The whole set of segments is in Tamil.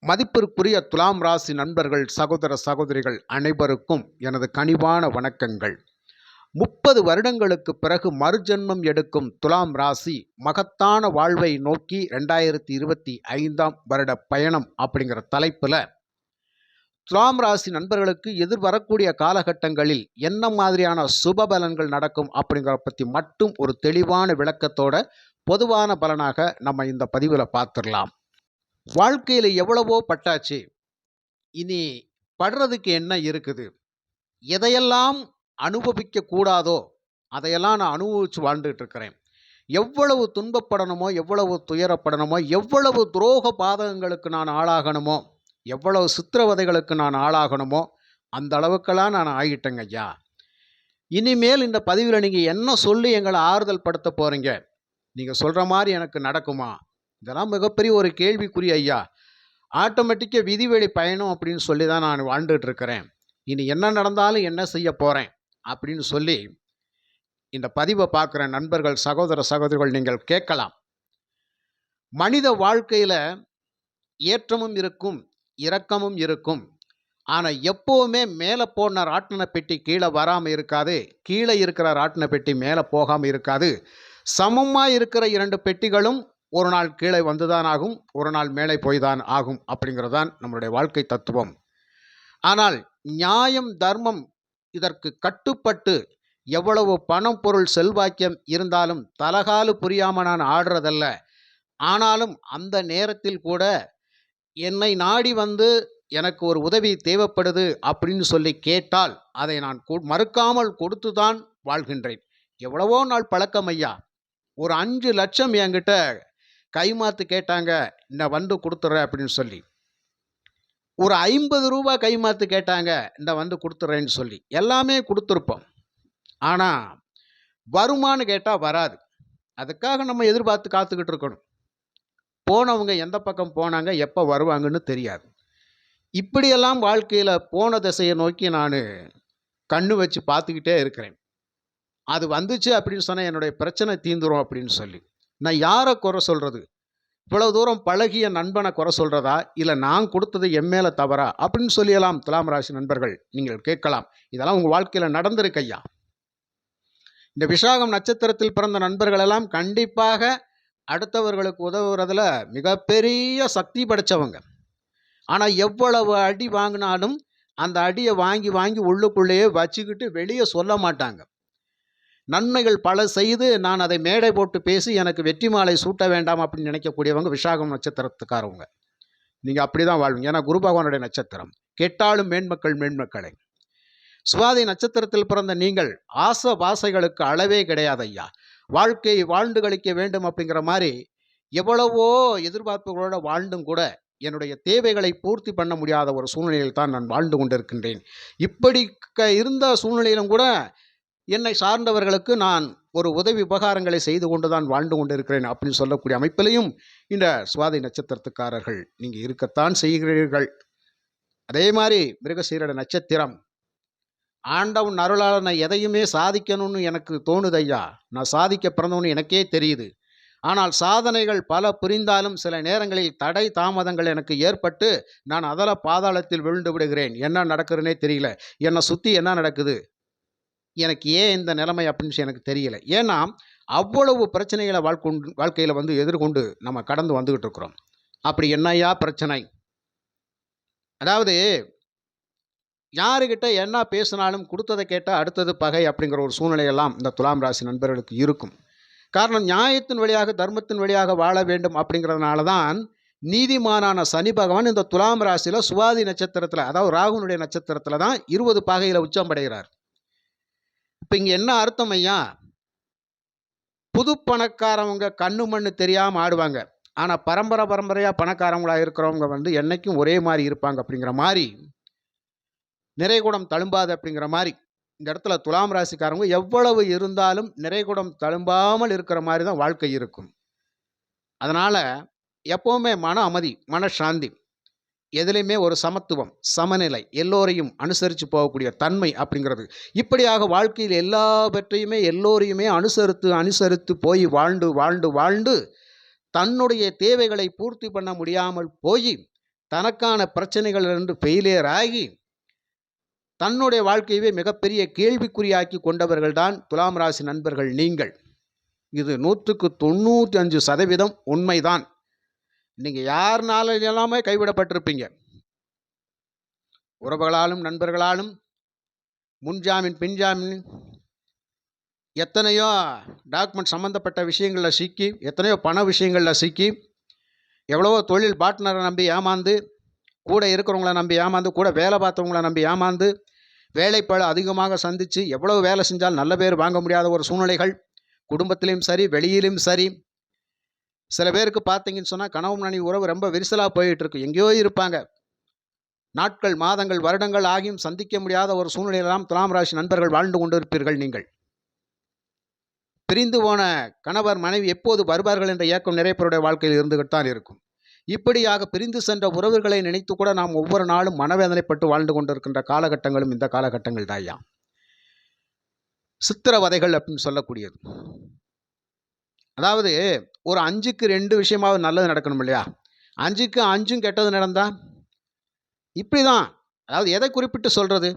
மதிப்பிற்குரிய துலாம் ராசி நண்பர்கள், சகோதர சகோதரிகள் அனைவருக்கும் எனது கனிவான வணக்கங்கள். 30 வருடங்களுக்கு பிறகு மறுஜென்மம் எடுக்கும் துலாம் ராசி மகத்தான வாழ்வை நோக்கி 2025ஆம் வருட பயணம் அப்படிங்கிற தலைப்புல துலாம் ராசி நண்பர்களுக்கு எதிர்வரக்கூடிய காலகட்டங்களில் என்ன மாதிரியான சுப பலன்கள் நடக்கும் அப்படிங்கிறத பற்றி மட்டும் ஒரு தெளிவான விளக்கத்தோட பொதுவான பலனாக நம்ம இந்த பதிவில் பார்த்துடலாம். வாழ்க்கையில் எவ்வளவோ பட்டாச்சு, இனி படுறதுக்கு என்ன இருக்குது? எதையெல்லாம் அனுபவிக்க கூடாதோ அதையெல்லாம் நான் அனுபவிச்சு வாழ்ந்துட்டு இருக்கிறேன். எவ்வளவு துன்பப்படணுமோ, எவ்வளவு துயரப்படணுமோ, எவ்வளவு துரோக பாதகங்களுக்கு நான் ஆளாகணுமோ, எவ்வளவு சித்திரவதைகளுக்கு நான் ஆளாகணுமோ, அந்த அளவுக்கெல்லாம் நான் ஆகிட்டேங்க ஐயா. இனிமேல் இந்த பதிவில் நீங்கள் என்ன சொல்லி எங்களை ஆறுதல் படுத்த போகிறீங்க? நீங்கள் சொல்கிற மாதிரி எனக்கு நடக்குமா? இதெல்லாம் மிகப்பெரிய ஒரு கேள்விக்குறி ஐயா. ஆட்டோமேட்டிக்காக விதிவெளி பயணம் அப்படின்னு சொல்லி தான் நான் வாழ்ந்துட்டு இருக்கிறேன். இனி என்ன நடந்தாலும் என்ன செய்ய போகிறேன் அப்படின்னு சொல்லி இந்த பதிவை பார்க்குற நண்பர்கள், சகோதர சகோதரிகள் நீங்கள் கேட்கலாம். மனித வாழ்க்கையில் ஏற்றமும் இருக்கும், இரக்கமும் இருக்கும். ஆனால் எப்போவுமே மேலே போன ராட்டின பெட்டி கீழே வராமல் இருக்காது, கீழே இருக்கிற ராட்டின பெட்டி மேலே போகாமல் இருக்காது. சமமாக இருக்கிற 2 பெட்டிகளும் ஒரு நாள் கீழே வந்துதான் ஆகும், ஒரு நாள் மேலே போய்தான் ஆகும். அப்படிங்கிறது தான் நம்மளுடைய வாழ்க்கை தத்துவம். ஆனால் நியாயம், தர்மம் இதற்கு கட்டுப்பட்டு எவ்வளவு பணம், பொருள், செல்வாக்கியம் இருந்தாலும் தலகாலு புரியாமல் நான் ஆடுறதல்ல. ஆனாலும் அந்த நேரத்தில் கூட என்னை நாடி வந்து எனக்கு ஒரு உதவி தேவைப்படுது அப்படின்னு சொல்லி கேட்டால் அதை நான் மறுக்காமல் கொடுத்து தான் வாழ்கின்றேன். எவ்வளவோ நாள் பழக்கம் ஐயா. ஒரு 5 லட்சம் என்கிட்ட கைமாத்து கேட்டாங்க, நான் வந்து கொடுத்துட்றேன் அப்படின்னு சொல்லி. ஒரு 50 ரூபா கைமாத்து கேட்டாங்க, இந்த வந்து கொடுத்துட்றேன்னு சொல்லி எல்லாமே கொடுத்துருப்போம். ஆனால் வருமானு கேட்டால் வராது. அதுக்காக நம்ம எதிர்பார்த்து காத்துக்கிட்டு இருக்கணும். போனவங்க எந்த பக்கம் போனாங்க, எப்போ வருவாங்கன்னு தெரியாது. இப்படியெல்லாம் வாழ்க்கையில் போன திசையை நோக்கி நான் கண்ணு வச்சு பார்த்துக்கிட்டே இருக்கிறேன். அது வந்துச்சு அப்படின்னு சொன்னால் என்னுடைய பிரச்சனை தீந்துரும் அப்படின்னு சொல்லி. நான் யாரை குறை சொல்கிறது? இவ்வளவு தூரம் பழகிய நண்பனை குறை சொல்கிறதா, இல்லை நான் கொடுத்தது என் மேலே தவறா அப்படின்னு சொல்லியெல்லாம் துலாம் ராசி நண்பர்கள் நீங்கள் கேட்கலாம். இதெல்லாம் உங்கள் வாழ்க்கையில் நடந்திருக்கு ஐயா. இந்த விசாகம் நட்சத்திரத்தில் பிறந்த நண்பர்களெல்லாம் கண்டிப்பாக அடுத்தவர்களுக்கு உதவுறதுல மிகப்பெரிய சக்தி படைத்தவங்க. ஆனால் எவ்வளவு அடி வாங்கினாலும் அந்த அடியை வாங்கி வாங்கி உள்ளுக்குள்ளேயே வச்சுக்கிட்டு வெளியே சொல்ல மாட்டாங்க. நன்மைகள் பல செய்து நான் அதை மேடை போட்டு பேசி எனக்கு வெற்றி மாலை சூட்ட வேண்டாம் அப்படின்னு நினைக்கக்கூடியவங்க விசாகம் நட்சத்திரத்துக்காரவங்க. நீங்கள் அப்படி தான் வாழ்வீங்க. ஏன்னா குரு பகவானுடைய நட்சத்திரம். கெட்டாலும் மேன்மக்கள் மேன்மக்களை. சுவாதி நட்சத்திரத்தில் பிறந்த நீங்கள் ஆசை வாசைகளுக்கு அளவே கிடையாது ஐயா. வாழ்க்கையை வாழ்ந்து கழிக்க வேண்டும் அப்படிங்கிற மாதிரி எவ்வளவோ எதிர்பார்ப்புகளோட வாழ்ந்தும் கூட என்னுடைய தேவைகளை பூர்த்தி பண்ண முடியாத ஒரு சூழ்நிலையில் தான் நான் வாழ்ந்து கொண்டிருக்கின்றேன். இப்படி இருந்த சூழ்நிலையிலும் கூட என்னை சார்ந்தவர்களுக்கு நான் ஒரு உதவி உபகாரங்களை செய்து கொண்டு தான் வாழ்ந்து கொண்டிருக்கிறேன் அப்படின்னு சொல்லக்கூடிய அமைப்பிலையும் இந்த சுவாதி நட்சத்திரத்துக்காரர்கள் நீங்கள் இருக்கத்தான் செய்கிறீர்கள். அதே மாதிரி மிருகசீரிட நட்சத்திரம். ஆண்டவன் அருளால் நான் எதையுமே சாதிக்கணும்னு எனக்கு தோணுது ஐயா. நான் சாதிக்க பிறந்தவனு எனக்கே தெரியுது. ஆனால் சாதனைகள் பல புரிந்தாலும் சில நேரங்களில் தடை தாமதங்கள் எனக்கு ஏற்பட்டு நான் அதல பாதாளத்தில் விழுந்து விடுகிறேன். என்ன நடக்குதுன்னே தெரியல. என்னை சுற்றி என்ன நடக்குது, எனக்கு ஏன் இந்த நிலைமை அப்படின்னு எனக்கு தெரியல. ஏன்னா அவ்வளவு பிரச்சனைகளை வாழ்க்கையில் வந்து எதிர்கொண்டு நம்ம கடந்து வந்துக்கிட்டு இருக்கிறோம். அப்படி என்னையா பிரச்சனை? அதாவது யாருக்கிட்ட என்ன பேசினாலும் கொடுத்ததை கேட்டால் அடுத்தது பகை அப்படிங்கிற ஒரு சூழ்நிலையெல்லாம் இந்த துலாம் ராசி நண்பர்களுக்கு இருக்கும். காரணம், நியாயத்தின் வழியாக தர்மத்தின் வழியாக வாழ வேண்டும் அப்படிங்கிறதுனால தான் நீதிமானான சனி பகவான் இந்த துலாம் ராசியில் சுவாதி நட்சத்திரத்தில், அதாவது ராகுனுடைய நட்சத்திரத்தில் தான் 20 பாகையில் உச்சம் அடைகிறார். இப்போ இங்கே என்ன அர்த்தம் ஐயா? புது பணக்காரவங்க கண்ணு மண்ணு தெரியாமல் ஆடுவாங்க. ஆனால் பரம்பரையாக பணக்காரவங்களாக இருக்கிறவங்க வந்து என்றைக்கும் ஒரே மாதிரி இருப்பாங்க அப்படிங்கிற மாதிரி, நிறைகுடம் தழும்பாது அப்படிங்கிற மாதிரி இந்த இடத்துல துலாம் ராசிக்காரங்க எவ்வளவு இருந்தாலும் நிறைகுடம் தழும்பாமல் இருக்கிற மாதிரி தான் வாழ்க்கை இருக்கும். அதனால் எப்போவுமே மன அமைதி, மனசாந்தி, எதுலேயுமே ஒரு சமத்துவம், சமநிலை, எல்லோரையும் அனுசரித்து போகக்கூடிய தன்மை அப்படிங்கிறது. இப்படியாக வாழ்க்கையில் எல்லாவற்றையுமே எல்லோரையுமே அனுசரித்து போய் வாழ்ந்து தன்னுடைய தேவைகளை பூர்த்தி பண்ண முடியாமல் போய் தனக்கான பிரச்சனைகளிலிருந்து ஃபெயிலியர் ஆகி தன்னுடைய வாழ்க்கையவே மிகப்பெரிய கேள்விக்குறியாக்கி கொண்டவர்கள் தான் துலாம் ராசி நண்பர்கள் நீங்கள். இது 100க்கு 95% உண்மைதான். நீங்க யாருனால எல்லாமே கைவிடப்பட்டிருப்பீங்க. உறவுகளாலும் நண்பர்களாலும் முன்ஜாமீன் பின்ஜாமீன் எத்தனையோ டாக்குமெண்ட் சம்மந்தப்பட்ட விஷயங்களில் சிக்கி, எத்தனையோ பண விஷயங்களில் சிக்கி, எவ்வளவோ தொழில் பார்ட்னரை நம்பி ஏமாந்து, கூட இருக்கிறவங்கள நம்பி ஏமாந்து, கூட வேலை பார்த்தவங்கள நம்பி ஏமாந்து, வேலைப்பளு அதிகமாக சந்தித்து எவ்வளவு வேலை செஞ்சால் நல்ல பேர் வாங்க முடியாத ஒரு சூழ்நிலைகள் குடும்பத்திலையும் சரி வெளியிலும் சரி. சில பேருக்கு பார்த்தீங்கன்னு சொன்னால் கணவன் மனைவி உறவு ரொம்ப விரிசலாக போயிட்டு இருக்கு. எங்கேயோ இருப்பாங்க, நாட்கள் மாதங்கள் வருடங்கள் ஆகியும் சந்திக்க முடியாத ஒரு சூழ்நிலையெல்லாம் துலாம் ராசி நண்பர்கள் வாழ்ந்து கொண்டிருப்பீர்கள். நீங்கள் பிரிந்து போன கணவர் மனைவி எப்போது வருவார்கள் என்ற ஏக்கம் நிறைய பேருடைய வாழ்க்கையில் இருந்துகிட்டு தான் இருக்கும். இப்படியாக பிரிந்து சென்ற உறவுகளை நினைத்து கூட நாம் ஒவ்வொரு நாளும் மனவேதனைப்பட்டு வாழ்ந்து கொண்டிருக்கின்ற காலகட்டங்களும் இந்த காலகட்டங்கள் தாய்யா. சித்திரவதைகள் அப்படின்னு சொல்லக்கூடியது. அதாவது ஒரு 5க்கு 2 விஷயமாவது நல்லது நடக்கணும் இல்லையா? 5க்கு 5ம் கெட்டது நடந்தா இப்படி தான். அதாவது எதை குறிப்பிட்டு சொல்கிறது?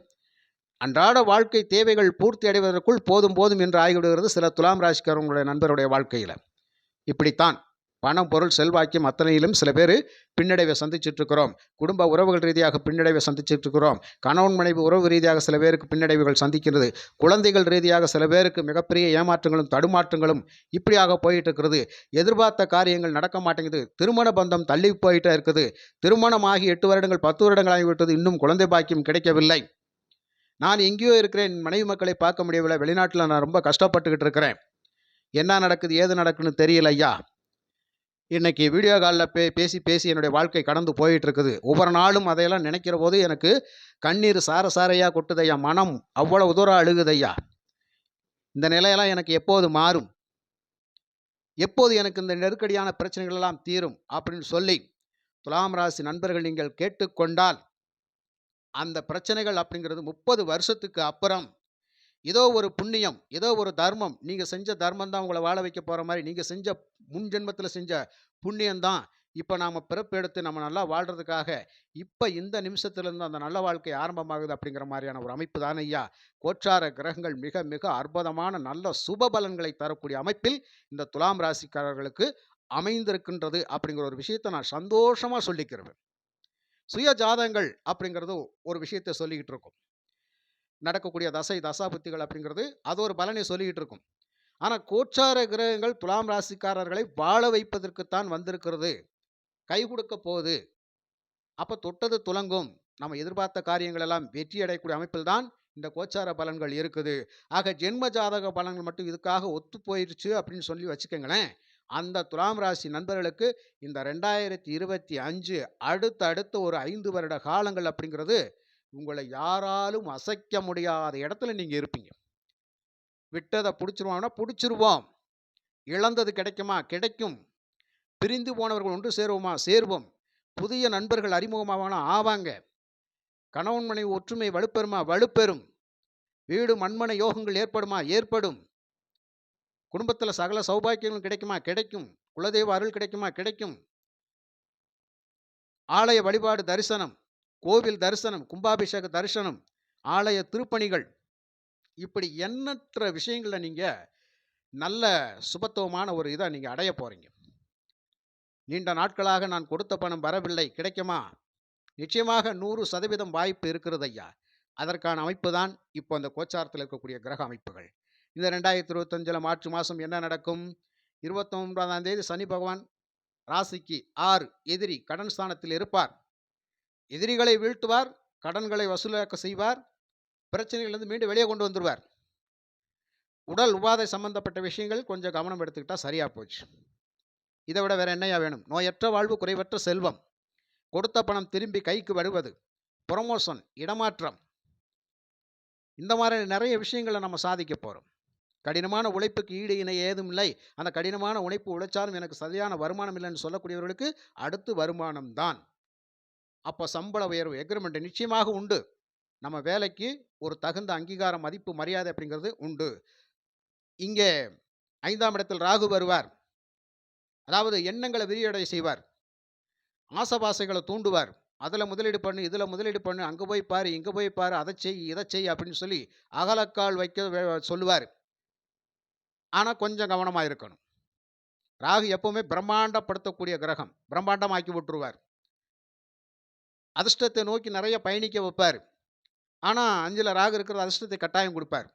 அன்றாட வாழ்க்கை தேவைகள் பூர்த்தி அடைவதற்குள் போதும் போதும் என்று ஆகிவிடுகிறது சில துலாம் ராசிக்காரங்களுடைய நண்பருடைய வாழ்க்கையில். இப்படித்தான் பணம் பொருள் செல்வாக்கியம் அத்தனையிலும் சில பேர் பின்னடைவை சந்திச்சுட்டு இருக்கிறோம். குடும்ப உறவுகள் ரீதியாக பின்னடைவை சந்திச்சுட்டு இருக்கிறோம். கணவன் மனைவி உறவு ரீதியாக சில பேருக்கு பின்னடைவுகள் சந்திக்கிறது. குழந்தைகள் ரீதியாக சில பேருக்கு மிகப்பெரிய ஏமாற்றங்களும் தடுமாற்றங்களும் இப்படியாக போயிட்டு இருக்கிறது. எதிர்பார்த்த காரியங்கள் நடக்க மாட்டேங்குது. திருமண பந்தம் தள்ளி போயிட்டே இருக்குது. திருமணமாகி 8 வருடங்கள் 10 வருடங்கள் ஆகிவிட்டது, இன்னும் குழந்தை பாக்கியம் கிடைக்கவில்லை. நான் எங்கேயோ இருக்கிறேன், மனைவி மக்களை பார்க்க முடியவில்லை, வெளிநாட்டில் நான் ரொம்ப கஷ்டப்பட்டுக்கிட்டு இருக்கிறேன், என்ன நடக்குது ஏது நடக்குன்னு தெரியல ஐயா. இன்னைக்கு வீடியோ காலில் பேசி பேசி என்னுடைய வாழ்க்கை கடந்து போயிட்டு இருக்குது. ஒவ்வொரு நாளும் அதையெல்லாம் நினைக்கிற போது எனக்கு கண்ணீர் சார சாரையாக கொட்டுதையா, மனம் அவ்வளவு தூரம் அழுகுதையா. இந்த நிலையெல்லாம் எனக்கு எப்போது மாறும், எப்போது எனக்கு இந்த நெருக்கடியான பிரச்சனைகள் எல்லாம் தீரும் அப்படின்னு சொல்லி துலாம் ராசி நண்பர்கள் நீங்கள் கேட்டுக்கொண்டால், அந்த பிரச்சனைகள் அப்படிங்கிறது 30 வருஷத்துக்கு அப்புறம் ஏதோ ஒரு புண்ணியம், ஏதோ ஒரு தர்மம், நீங்கள் செஞ்ச தர்மம் தான் உங்களை வாழ வைக்க போகிற மாதிரி, நீங்கள் செஞ்ச முன் ஜென்மத்தில் செஞ்ச புண்ணியம்தான் இப்போ நாம் பிறப்பெடுத்து நம்ம நல்லா வாழ்கிறதுக்காக இப்போ இந்த நிமிஷத்துலேருந்து அந்த நல்ல வாழ்க்கை ஆரம்பமாகுது அப்படிங்கிற மாதிரியான ஒரு அமைப்பு தான் ஐயா. கோச்சார கிரகங்கள் மிக மிக அற்புதமான நல்ல சுப பலன்களை தரக்கூடிய அமைப்பில் இந்த துலாம் ராசிக்காரர்களுக்கு அமைந்திருக்கின்றது அப்படிங்கிற ஒரு விஷயத்தை நான் சந்தோஷமாக சொல்லிக்கிறேன். சுய ஜாதகங்கள் அப்படிங்கிறது ஒரு விஷயத்தை சொல்லிக்கிட்டு இருக்கும். நடக்கக்கூடிய தசை தசாபுத்திகள் அப்படிங்கிறது அது ஒரு பலனை சொல்லிக்கிட்டு இருக்கும். ஆனால் கோச்சார கிரகங்கள் துலாம் ராசிக்காரர்களை வாழ வைப்பதற்குத்தான் வந்திருக்கிறது, கை கொடுக்க போகுது. அப்போ தொட்டது துலங்கும், நம்ம எதிர்பார்த்த காரியங்கள் எல்லாம் வெற்றி அடையக்கூடிய அமைப்பில் தான் இந்த கோச்சார பலன்கள் இருக்குது. ஆக ஜென்ம ஜாதக பலன்கள் மட்டும் இதுக்காக ஒத்து போயிடுச்சு அப்படின்னு சொல்லி வச்சுக்கோங்களேன். அந்த துலாம் ராசி நண்பர்களுக்கு இந்த 2025 அடுத்த ஒரு 5 வருட காலங்கள் அப்படிங்கிறது உங்களை யாராலும் அசைக்க முடியாத இடத்துல நீங்கள் இருப்பீங்க. விட்டதை பிடிச்சிருவாங்கன்னா பிடிச்சிருவோம், இழந்தது கிடைக்குமா கிடைக்கும், பிரிந்து போனவர்கள் ஒன்று சேருவோமா சேருவோம், புதிய நண்பர்கள் அறிமுகமாவானா ஆவாங்க, கணவன் மனைவி ஒற்றுமை வலுப்பெறுமா வலுப்பெறும், வீடு மண்மனை யோகங்கள் ஏற்படுமா ஏற்படும், குடும்பத்தில் சகல சௌபாக்கியங்களும் கிடைக்குமா கிடைக்கும், குலதெய்வ அருள் கிடைக்குமா கிடைக்கும், ஆலய வழிபாடு தரிசனம், கோவில் தரிசனம், கும்பாபிஷேக தரிசனம், ஆலய திருப்பணிகள், இப்படி எண்ணற்ற விஷயங்களில் நீங்கள் நல்ல சுபத்துவமான ஒரு இதை நீங்கள் அடைய போகிறீங்க. நீண்ட நாட்களாக நான் கொடுத்த பணம் வரவில்லை கிடைக்குமா? நிச்சயமாக 100% வாய்ப்பு இருக்கிறது ஐயா. அதற்கான அமைப்பு தான் இப்போ அந்த கோச்சாரத்தில் இருக்கக்கூடிய கிரக அமைப்புகள். இந்த 2025 மார்ச் மாதம் என்ன நடக்கும்? 29ஆம் தேதி சனி பகவான் ராசிக்கு 6 எதிரி கடன் ஸ்தானத்தில் இருப்பார். எதிரிகளை வீழ்த்துவார், கடன்களை வசூலாக்க செய்வார், பிரச்சனைகளிலிருந்து மீண்டும் வெளியே கொண்டு வந்துடுவார். உடல் உபாதை சம்பந்தப்பட்ட விஷயங்கள் கொஞ்சம் கவனம் எடுத்துக்கிட்டால் சரியாக போச்சு. இதை விட வேறு என்னையா வேணும்? நோயற்ற வாழ்வு குறைவற்ற செல்வம், கொடுத்த பணம் திரும்பி கைக்கு வருவது, ப்ரொமோஷன் இடமாற்றம், இந்த மாதிரி நிறைய விஷயங்களை நம்ம சாதிக்க போகிறோம். கடினமான உழைப்புக்கு ஈடு இணை ஏதும் இல்லை. அந்த கடினமான உழைப்பு உழைச்சாலும் எனக்கு சரியான வருமானம் இல்லைன்னு சொல்லக்கூடியவர்களுக்கு அடுத்து வருமானம் தான். அப்போ சம்பள உயர்வு எக்ரிமெண்ட் நிச்சயமாக உண்டு. நம்ம வேலைக்கு ஒரு தகுந்த அங்கீகாரம் மதிப்பு மரியாதை அப்படிங்கிறது உண்டு. இங்கே 5ஆம் இடத்தில் ராகு வருவார். அதாவது எண்ணங்களை விரியடை செய்வார், ஆசபாசைகளை தூண்டுவார், அதில் முதலீடு பண்ணு, இதில் முதலீடு பண்ணு, அங்கே போய் பாரு, இங்கே போய் பாரு, அதை செய், இதை செய் அப்படின்னு சொல்லி அகலக்கால் வைக்க சொல்லுவார். ஆனால் கொஞ்சம் கவனமாக இருக்கணும். ராகு எப்பவுமே பிரம்மாண்டப்படுத்தக்கூடிய கிரகம். பிரம்மாண்டமாக்கி விட்டுருவார். அதிர்ஷ்டத்தை நோக்கி நிறைய பயணிக்க வைப்பார். ஆனால் 5ல் ராகு இருக்கிற அதிர்ஷ்டத்தை கட்டாயம் கொடுப்பார்.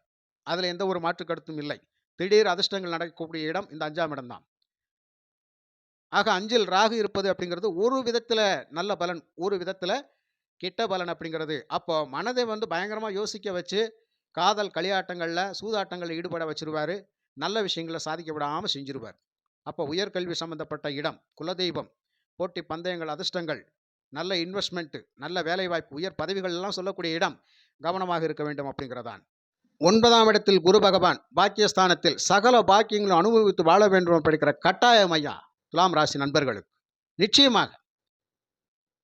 அதில் எந்த ஒரு மாற்று கருத்தும் இல்லை. திடீர் அதிர்ஷ்டங்கள் நடக்கக்கூடிய இடம் இந்த 5ஆம் இடம் தான். ஆக 5ல் ராகு இருப்பது அப்படிங்கிறது ஒரு விதத்தில் நல்ல பலன், ஒரு விதத்தில் கெட்ட பலன் அப்படிங்கிறது. அப்போ மனதை பயங்கரமாக யோசிக்க வச்சு காதல் களியாட்டங்களில் சூதாட்டங்களில் ஈடுபட வச்சிருவார். நல்ல விஷயங்களை சாதிக்க விடாமல் செஞ்சிருவார். அப்போ உயர்கல்வி சம்பந்தப்பட்ட இடம், குலதெய்வம், போட்டி பந்தயங்கள், அதிர்ஷ்டங்கள், நல்ல இன்வெஸ்ட்மெண்ட்டு, நல்ல வேலைவாய்ப்பு, உயர் பதவிகள் எல்லாம் சொல்லக்கூடிய இடம், கவனமாக இருக்க வேண்டும் அப்படிங்கிறதான். 9ஆம் இடத்தில் குரு பகவான் பாக்கியஸ்தானத்தில் சகல பாக்கியங்களும் அனுபவித்து வாழ வேண்டும் படிக்கிற கட்டாயம் ஐயா துலாம் ராசி நண்பர்களுக்கு. நிச்சயமாக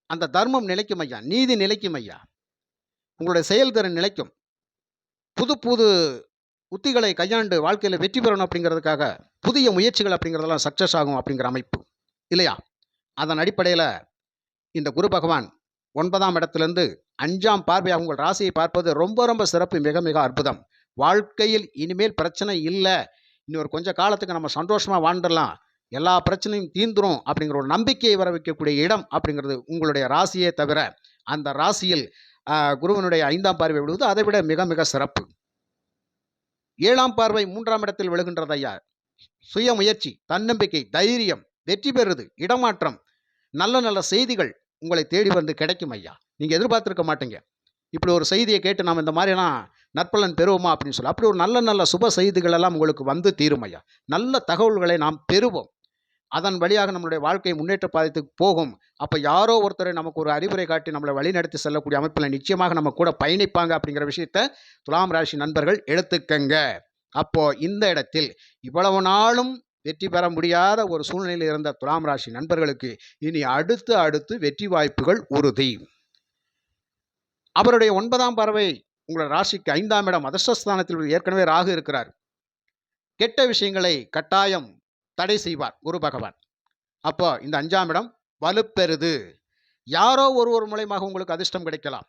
அந்த தர்மம் நிலைக்கும் ஐயா, நீதி நிலைக்கும் ஐயா, உங்களுடைய செயல்திறன் நிலைக்கும். புது புது உத்திகளை கையாண்டு வாழ்க்கையில் வெற்றி பெறணும் அப்படிங்கிறதுக்காக புதிய முயற்சிகள் அப்படிங்கிறதெல்லாம் சக்ஸஸ் ஆகும் அப்படிங்கிற அமைப்பு இல்லையா? அதன் அடிப்படையில் இந்த குரு பகவான் 9ஆம் இடத்திலிருந்து 5ஆம் பார்வையாக உங்கள் ராசியை பார்ப்பது ரொம்ப ரொம்ப சிறப்பு, மிக மிக அற்புதம். வாழ்க்கையில் இனிமேல் பிரச்சனை இல்லை, இன்னொரு கொஞ்ச காலத்துக்கு நம்ம சந்தோஷமாக வாழ்ந்துடலாம், எல்லா பிரச்சனையும் தீந்துரும் அப்படிங்கிற ஒரு நம்பிக்கையை வர வைக்கக்கூடிய இடம் அப்படிங்கிறது உங்களுடைய ராசியே தவிர அந்த ராசியில் குருவனுடைய 5ஆம் பார்வை விடுவது அதை விட மிக மிக சிறப்பு. 7ஆம் பார்வை 3ஆம் இடத்தில் விழுகின்றது ஐயா. சுய முயற்சி, தன்னம்பிக்கை, தைரியம், வெற்றி பெறுது, இடமாற்றம், நல்ல நல்ல செய்திகள் உங்களை தேடி வந்து கிடைக்கும் ஐயா. நீங்கள் எதிர்பார்த்துருக்க மாட்டீங்க. இப்படி ஒரு செய்தியை கேட்டு நாம் இந்த மாதிரிலாம் நற்பலன் பெறுவோமா அப்படின்னு சொல்லி அப்படி ஒரு நல்ல நல்ல சுப செய்திகள் எல்லாம் உங்களுக்கு வந்து தீரும் ஐயா. நல்ல தகவல்களை நாம் பெறுவோம். அதன் வழியாக நம்மளுடைய வாழ்க்கை முன்னேற்ற பாதைத்துக்கு போகும். அப்போ யாரோ ஒருத்தரை நமக்கு ஒரு அறிவுரை காட்டி நம்மளை வழிநடத்தி செல்லக்கூடிய அமைப்பில் நிச்சயமாக நம்ம கூட பயணிப்பாங்க அப்படிங்கிற விஷயத்தை துலாம் ராசி நண்பர்கள் எடுத்துக்கங்க. அப்போ இந்த இடத்தில் இவ்வளவு நாளும் வெற்றி பெற முடியாத ஒரு சூழ்நிலையில் இருந்த துலாம் ராசி நண்பர்களுக்கு இனி அடுத்து அடுத்து வெற்றி வாய்ப்புகள் உறுதி. அவருடைய 9ஆம் பார்வை உங்களோட ராசிக்கு 5ஆம் இடம் அதிர்ஷ்டஸ்தானத்தில் ஏற்கனவே ராகு இருக்கிறார். கெட்ட விஷயங்களை கட்டாயம் தடை செய்வார் குரு பகவான். அப்போ இந்த 5ஆம் இடம் வலுப்பெறுது. யாரோ ஒருவர் மூலமாக உங்களுக்கு அதிர்ஷ்டம் கிடைக்கலாம்.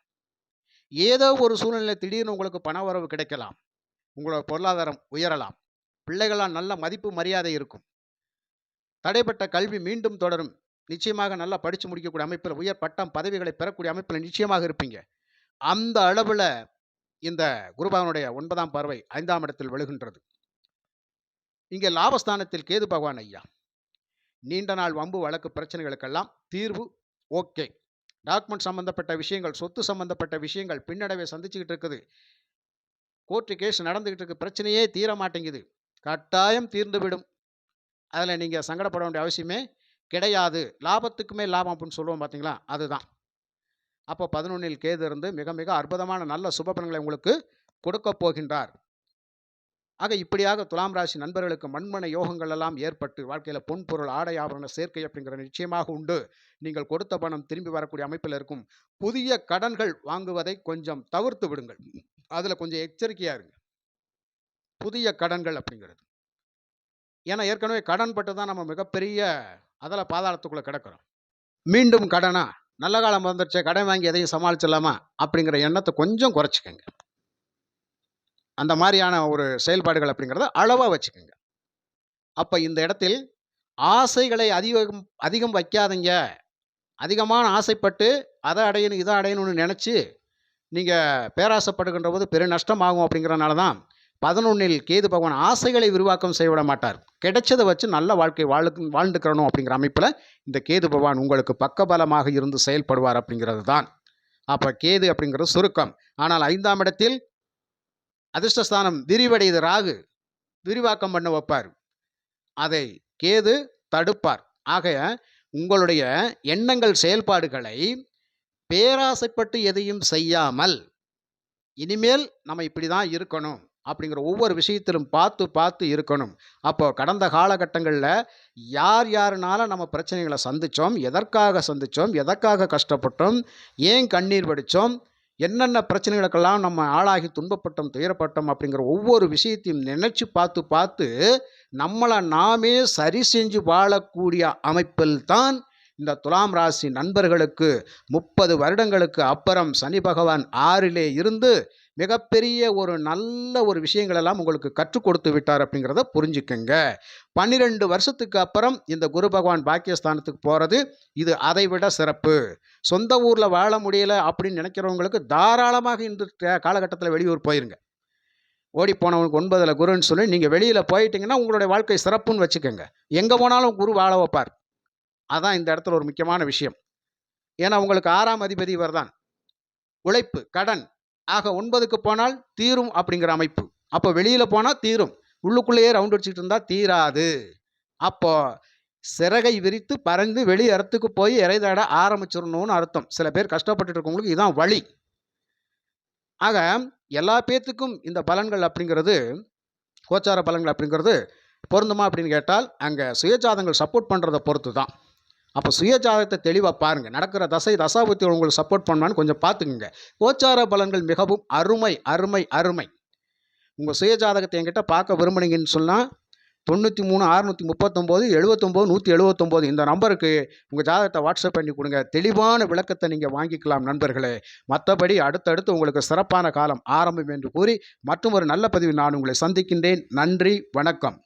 ஏதோ ஒரு சூழ்நிலை திடீர்னு உங்களுக்கு பண வரவு கிடைக்கலாம். உங்களோட பொருளாதாரம் உயரலாம். பிள்ளைகளால் நல்ல மதிப்பு மரியாதை இருக்கும். தடைப்பட்ட கல்வி மீண்டும் தொடரும். நிச்சயமாக நல்லா படித்து முடிக்கக்கூடிய அமைப்பில் உயர் பட்டம் பதவிகளை பெறக்கூடிய அமைப்பில் நிச்சயமாக இருப்பீங்க. அந்த அளவில் இந்த குருபகவானுடைய 9ஆம் பார்வை 5ஆம் இடத்தில் விழுகின்றது. இங்கே லாபஸ்தானத்தில் கேது பகவான் ஐயா. நீண்ட நாள் வம்பு வழக்கு பிரச்சனைகளுக்கெல்லாம் தீர்வு ஓகே. டாக்குமெண்ட் சம்பந்தப்பட்ட விஷயங்கள், சொத்து சம்பந்தப்பட்ட விஷயங்கள் பின்னடைவை சந்திச்சுக்கிட்டு இருக்குது. கோர்ட்டு கேஸ் நடந்துக்கிட்டு இருக்கு, பிரச்சனையே தீர மாட்டேங்குது. கட்டாயம் தீர்ந்துவிடும். அதில் நீங்கள் சங்கடப்பட வேண்டிய அவசியமே கிடையாது. லாபத்துக்குமே லாபம் அப்படின்னு சொல்லுவோம் பார்த்தீங்களா, அதுதான். அப்போ 11ல் கேது இருந்து மிக மிக அற்புதமான நல்ல சுபபலன்களை உங்களுக்கு கொடுக்க போகின்றார். ஆக இப்படியாக துலாம் ராசி நண்பர்களுக்கு மண்மனை யோகங்கள் எல்லாம் ஏற்பட்டு வாழ்க்கையில் பொன் பொருள் ஆடை ஆபரண சேர்க்கை அப்படிங்கிற நிச்சயமாக உண்டு. நீங்கள் கொடுத்த பணம் திரும்பி வரக்கூடிய அமைப்பில் இருக்கும். புதிய கடன்கள் வாங்குவதை கொஞ்சம் தவிர்த்து விடுங்கள். அதில் கொஞ்சம் எச்சரிக்கையாக இருங்க. புதிய கடன்கள் அப்படிங்கிறது, ஏன்னா ஏற்கனவே கடன் பட்டு தான் நம்ம மிகப்பெரிய அதில் பாதாளத்துக்குள்ளே கிடக்கிறோம். மீண்டும் கடனா, நல்ல காலம் வந்துருச்சு, கடன் வாங்கி எதையும் சமாளிச்சிடலாமா அப்படிங்கிற எண்ணத்தை கொஞ்சம் குறைச்சிக்கங்க. அந்த மாதிரியான ஒரு செயல்பாடுகள் அப்படிங்கிறத அளவாக வச்சுக்கோங்க. அப்போ இந்த இடத்தில் ஆசைகளை அதிகம் வைக்காதீங்க. அதிகமான ஆசைப்பட்டு அதை அடையணும் இதை அடையணும்னு நினச்சி நீங்கள் பேராசைப்படுகின்ற போது பெரிய நஷ்டம் ஆகும். அப்படிங்கிறனால தான் 11ல் கேது பகவான் ஆசைகளை விரிவாக்கம் செய்ய விட மாட்டார். கிடைச்சதை வச்சு நல்ல வாழ்க்கை வாழ்ந்துக்கிறணும் அப்படிங்கிற அமைப்பில் இந்த கேது பகவான் உங்களுக்கு பக்கபலமாக இருந்து செயல்படுவார் அப்படிங்கிறது தான். அப்போ கேது அப்படிங்கிறது சுருக்கம். ஆனால் 5ஆம் இடத்தில் அதிர்ஷ்டஸ்தானம் விரிவடைது. ராகு விரிவாக்கம் பண்ண வைப்பார், அதை கேது தடுப்பார். ஆக உங்களுடைய எண்ணங்கள் செயல்பாடுகளை பேராசைப்பட்டு எதையும் செய்யாமல் இனிமேல் நம்ம இப்படி தான் இருக்கணும் அப்படிங்கிற ஒவ்வொரு விஷயத்திலும் பார்த்து பார்த்து இருக்கணும். அப்போ கடந்த காலகட்டங்களில் யார் யாருனால நம்ம பிரச்சனைகளை சந்தித்தோம், எதற்காக சந்தித்தோம், எதற்காக கஷ்டப்பட்டோம், ஏன் கண்ணீர் வடித்தோம், என்னென்ன பிரச்சனைகளுக்கெல்லாம் நம்ம ஆளாகி துன்பப்பட்டோம் துயரப்பட்டோம் அப்படிங்கிற ஒவ்வொரு விஷயத்தையும் நினச்சி பார்த்து பார்த்து நம்மளை நாமே சரி செஞ்சு வாழக்கூடிய அமைப்பில் தான் இந்த துலாம் ராசி நண்பர்களுக்கு 30 வருடங்களுக்கு அப்புறம் சனி பகவான் 6லே இருந்து மிகப்பெரிய ஒரு நல்ல ஒரு விஷயங்கள் எல்லாம் உங்களுக்கு கற்றுக் கொடுத்து விட்டார் அப்படிங்கிறத புரிஞ்சுக்கங்க. 12 வருஷத்துக்கு அப்புறம் இந்த குரு பகவான் பாக்கியஸ்தானத்துக்கு போகிறது இது அதை விட சிறப்பு. சொந்த ஊரில் வாழ முடியல அப்படின்னு நினைக்கிறவங்களுக்கு தாராளமாக இந்த காலகட்டத்தில் வெளியூர் போயிருங்க. ஓடி போனவனுக்கு 9ல் குருன்னு சொல்லி நீங்கள் வெளியில் போயிட்டீங்கன்னா உங்களுடைய வாழ்க்கை சிறப்புன்னு வச்சுக்கோங்க. எங்கே போனாலும் குரு வாழ வைப்பார். அதான் இந்த இடத்துல ஒரு முக்கியமான விஷயம். ஏன்னா உங்களுக்கு 6ஆம் அதிபதி இவர் தான். உழைப்பு, கடன் ஆக 9க்கு போனால் தீரும் அப்படிங்கிற அமைப்பு. அப்போ வெளியில் போனால் தீரும், உள்ளுக்குள்ளேயே ரவுண்ட் அடிச்சுட்டு இருந்தால் தீராது. அப்போ சிறகை விரித்து பறந்து வெளி இடத்துக்கு போய் இறை தேட ஆரம்பிச்சிடணும்னு அர்த்தம். சில பேர் கஷ்டப்பட்டுட்டு இருக்கவங்களுக்கு இதான் வழி. ஆக எல்லா பேர்த்துக்கும் இந்த பலன்கள் அப்படிங்கிறது, கோச்சார பலன்கள் அப்படிங்கிறது பொருந்துமா அப்படின்னு கேட்டால் அங்கே சுயஜாதங்கள் சப்போர்ட் பண்ணுறதை பொறுத்து தான். அப்போ சுயஜாதகத்தை தெளிவாக பாருங்கள். நடக்கிற தசாபுத்தி உங்களுக்கு சப்போர்ட் பண்ணான்னு கொஞ்சம் பார்த்துக்குங்க. கோச்சார பலன்கள் மிகவும் அருமை அருமை அருமை. உங்கள் சுயஜாதகத்தை என்கிட்ட பார்க்க விரும்புனீங்கன்னு சொன்னால் 93 639 79 179 இந்த நம்பருக்கு உங்கள் ஜாதகத்தை வாட்ஸ்அப் பண்ணி கொடுங்க. தெளிவான விளக்கத்தை நீங்கள் வாங்கிக்கலாம் நண்பர்களே. மற்றபடி அடுத்தடுத்து உங்களுக்கு சிறப்பான காலம் ஆரம்பம் என்று கூறி மற்றும் ஒரு நல்ல பதிவில் நான் உங்களை சந்திக்கின்றேன். நன்றி, வணக்கம்.